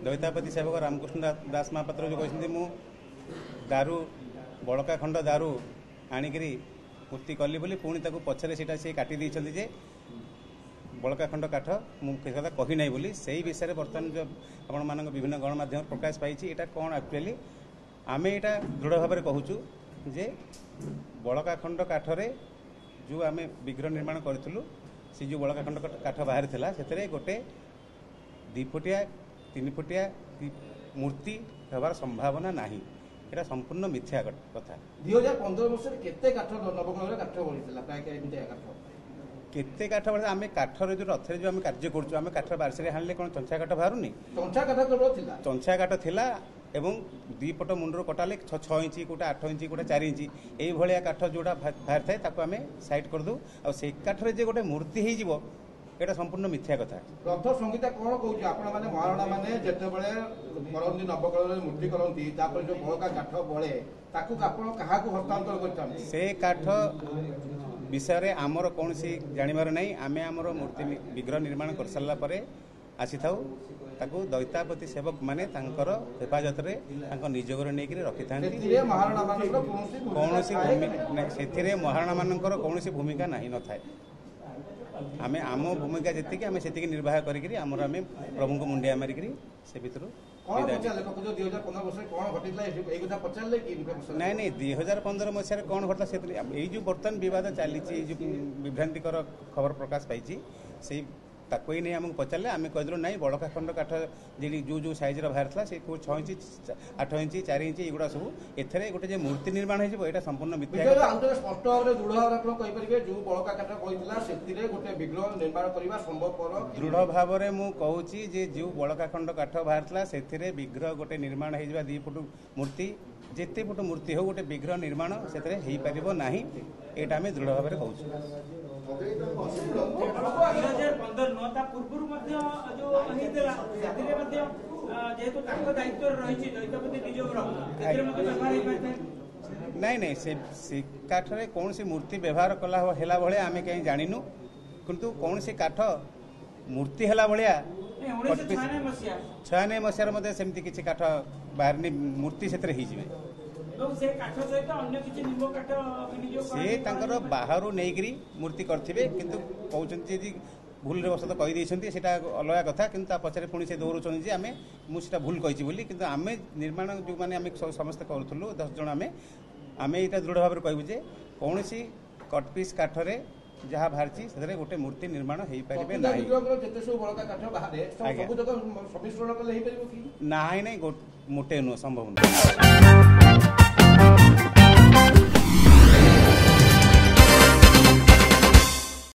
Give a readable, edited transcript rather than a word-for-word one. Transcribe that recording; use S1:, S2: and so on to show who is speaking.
S1: दईतापति सेवक रामकृष्ण दास महापात्र जो कहते मु दारू बड़का खंड दारू आनिकी मूर्ति कली बोली पुणी ताको पछरे सीटा से काटी देइछन्ति जे बड़का खंड काठ मुझे कथा कही ना बोली से विषय बर्तमान जो आपण मान विभिन्न गणमाध्यम प्रकाश पाई यहाँ कौन एक्चुअली आम यहाँ दृढ़ भाव में कहूँ जे बड़का खंड काठरे जो आम विग्रह निर्माण करूँ से जो बड़का खंड काठ बाहर था से गोटे 2 फुटिया 3 फुटिया मूर्ति होबार संभावना नहीं এটা সম্পূর্ণ মিথ্যা কথা
S2: 2015 वर्ष केते काठ नवकलर काठ बढितला प्राय केते काठ
S1: केते काठ बढा आमे काठर जो रथरे जो आमे कार्य करछु आमे काठर बारसरे हानले कोन चंचा काठ बाहरुनी
S2: चंचा काठ केवल थिला
S1: चंचा काठ थिला एवं 2 पट मुंडरो कटाले 6 इंच कोटा 8 इंच कोटा 4 इंच एई भलिया काठ जोडा बाहर थाए ताको आमे साइड कर दउ आ से काठरे जे गोटे मूर्ति हे जीवो एटा संपूर्ण मिथ्या कथा
S2: रथ संगीता कोन कहूची आपण माने महाराणा माने जेते बेले करंती नवकलर मूर्ति करंती तापर जो बळका काठ बळे ताकू आपण काहा को हस्तांतर करछन
S1: से काठ विषय रे हमर कोनसी जानिबार नै आमे हमर मूर्ति विग्रह निर्माण कर सल्ला परे आसी थाउ ताकू दैतापति सेवक माने तांकर हेफाजत रे तांको निजगर नै कि रखि थांती
S2: सेतिरे महाराणा मानकर
S1: कोनसी भूमिका सेतिरे महाराणा मानकर कोनसी भूमिका नाही न थाए आमे आम भूमिका जी आम से निर्वाह करी प्रभु को मुंडिया मारिक से भितर ना नहीं 2015 मसीह कौन घटला से जो बर्तमान विवाद चली जो विभ्रांतिकर खबर प्रकाश पाई से ताको ही नहीं आमको पचारे आम कहलु ना बड़का खंड काठ जी जो जो सैज बाहर था से 6 इंच 8 इंच 4 इंच युवा सब एथरे गोटे जो मूर्ति निर्माण हो संपूर्ण मिथ्या
S2: स्पष्ट भाव दृढ़ भाव जो बड़का काठ गोटे विग्रह निर्माण करने संभवपर
S1: दृढ़ भाव में मु कहूँ जो बड़का खंड काठ बाहर था से विग्रह गोटे निर्माण हो 2 फुट मूर्ति जिते फुट मूर्ति हो गोटे विग्रह निर्माण से हो ना यहाँ आम दृढ़ भाव में कहूँ
S3: 2015 नता पूर्व जेहेतु दायित्व रही दैतापति निजोगर
S1: नहीं नहीं से काठ रे कौन सी मूर्ति व्यवहार कला है भाया आम कहीं जानू किंतु कौन सी काठ मूर्ति है भाया 96 मसीहार मध्य सेमती किसी काठ बाहर मूर्ति से बाहर नहीं मूर्ति करथिबे किंतु कहउछन्ती जी भूल रे वसत कहि दैछन्ती सेटा अलग कथा किंतु पछरे पुणी से दौड़ुछन जे आमे मुसेटा भूल कहिछि बोली किंतु आमे निर्माण जो माने आमे समस्त करथुलु 10 जण आमे एटा दृढ़ भाव कहबु जे कोनोसी कट पीस काठरे जहाँ बाहर गोटे मूर्ति निर्माण हो पारे ना मोटे नुह संभव नहीं।